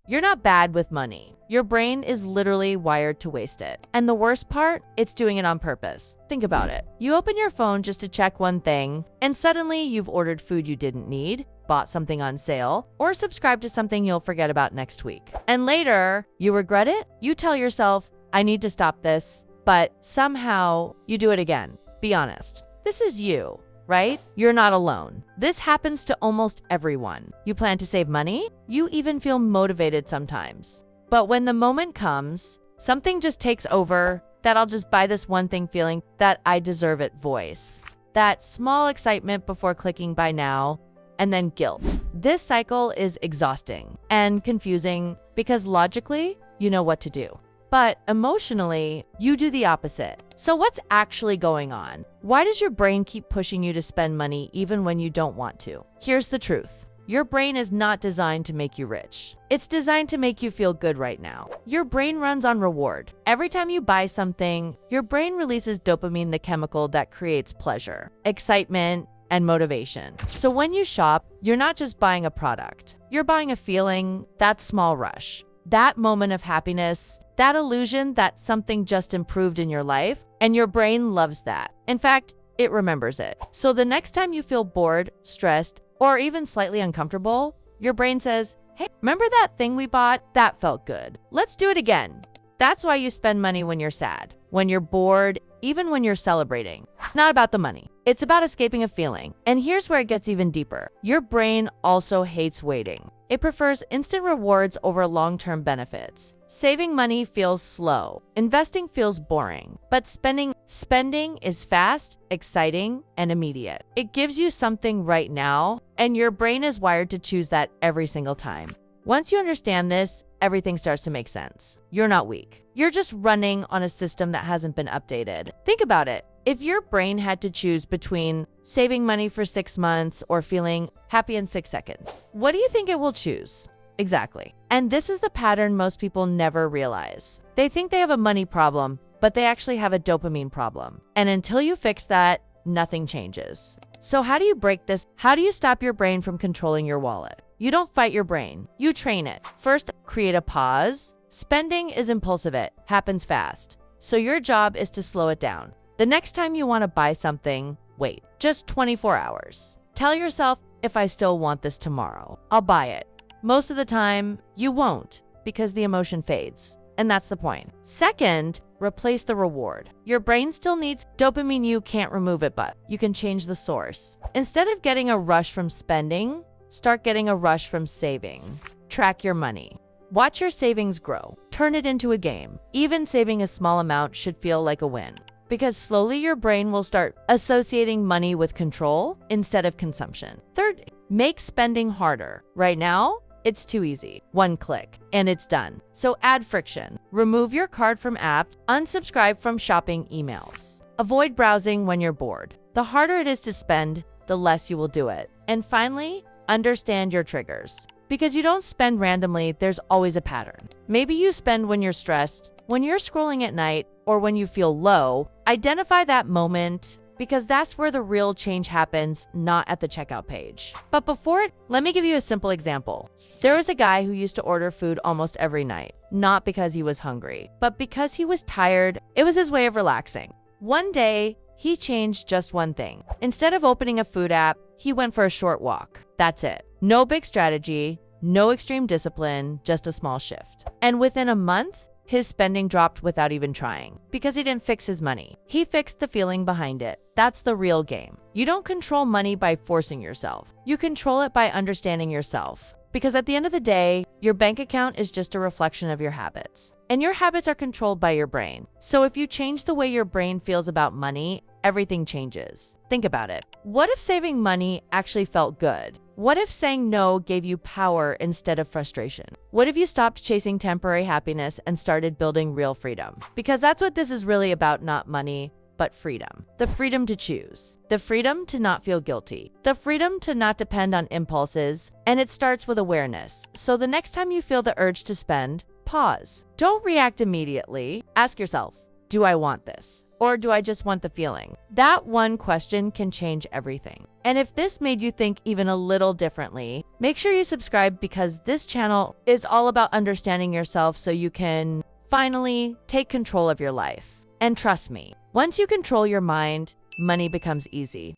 You're not bad with money. Your brain is literally wired to waste it. And the worst part, it's doing it on purpose. Think about it. You open your phone just to check one thing, and suddenly you've ordered food you didn't need, bought something on sale, or subscribed to something you'll forget about next week. And later, you regret it? You tell yourself, I need to stop this, but somehow you do it again. Be honest. This is you, right? You're not alone. This happens to almost everyone. You plan to save money? You even feel motivated sometimes. But when the moment comes, something just takes over, that I'll just buy this one thing feeling, that I deserve it voice. That small excitement before clicking buy now, and then guilt. This cycle is exhausting and confusing because logically, you know what to do. But emotionally, you do the opposite. So what's actually going on? Why does your brain keep pushing you to spend money even when you don't want to? Here's the truth. Your brain is not designed to make you rich. It's designed to make you feel good right now. Your brain runs on reward. Every time you buy something, your brain releases dopamine, the chemical that creates pleasure, excitement, and motivation. So when you shop, you're not just buying a product. You're buying a feeling, that small rush, that moment of happiness, that illusion that something just improved in your life, and your brain loves that. In fact, it remembers it. So the next time you feel bored, stressed, or even slightly uncomfortable, your brain says, hey, remember that thing we bought? That felt good. Let's do it again. That's why you spend money when you're sad, when you're bored, even when you're celebrating. It's not about the money. It's about escaping a feeling. And here's where it gets even deeper. Your brain also hates waiting. It prefers instant rewards over long-term benefits. Saving money feels slow. Investing feels boring. But spending is fast, exciting, and immediate. It gives you something right now, and your brain is wired to choose that every single time. Once you understand this, everything starts to make sense. You're not weak. You're just running on a system that hasn't been updated. Think about it. If your brain had to choose between saving money for 6 months or feeling happy in 6 seconds, what do you think it will choose? Exactly. And this is the pattern most people never realize. They think they have a money problem, but they actually have a dopamine problem. And until you fix that, nothing changes. So how do you break this? How do you stop your brain from controlling your wallet? You don't fight your brain. You train it. First, create a pause. Spending is impulsive. It happens fast. So your job is to slow it down. The next time you want to buy something, wait just 24 hours. Tell yourself, if I still want this tomorrow, I'll buy it. Most of the time, you won't because the emotion fades. And that's the point. Second, replace the reward. Your brain still needs dopamine. You can't remove it, but you can change the source. Instead of getting a rush from spending, start getting a rush from saving. Track your money. Watch your savings grow. Turn it into a game. Even saving a small amount should feel like a win. Because slowly your brain will start associating money with control instead of consumption. Third, make spending harder. Right now, it's too easy. One click and it's done. So add friction. Remove your card from apps. Unsubscribe from shopping emails. Avoid browsing when you're bored. The harder it is to spend, the less you will do it. And finally, understand your triggers. Because you don't spend randomly, there's always a pattern. Maybe you spend when you're stressed, when you're scrolling at night, or when you feel low. Identify that moment because that's where the real change happens, not at the checkout page. But before it, let me give you a simple example. There was a guy who used to order food almost every night, not because he was hungry, but because he was tired. It was his way of relaxing. One day, he changed just one thing. Instead of opening a food app, he went for a short walk. That's it. No big strategy, no extreme discipline, just a small shift. And within a month, his spending dropped without even trying because he didn't fix his money. He fixed the feeling behind it. That's the real game. You don't control money by forcing yourself. You control it by understanding yourself. Because at the end of the day, your bank account is just a reflection of your habits. And your habits are controlled by your brain. So if you change the way your brain feels about money, everything changes. Think about it. What if saving money actually felt good? What if saying no gave you power instead of frustration? What if you stopped chasing temporary happiness and started building real freedom? Because that's what this is really about, not money, but freedom. The freedom to choose. The freedom to not feel guilty. The freedom to not depend on impulses. And it starts with awareness. So the next time you feel the urge to spend, pause. Don't react immediately. Ask yourself, do I want this? Or do I just want the feeling? That one question can change everything. And if this made you think even a little differently, make sure you subscribe because this channel is all about understanding yourself so you can finally take control of your life. And trust me, once you control your mind, money becomes easy.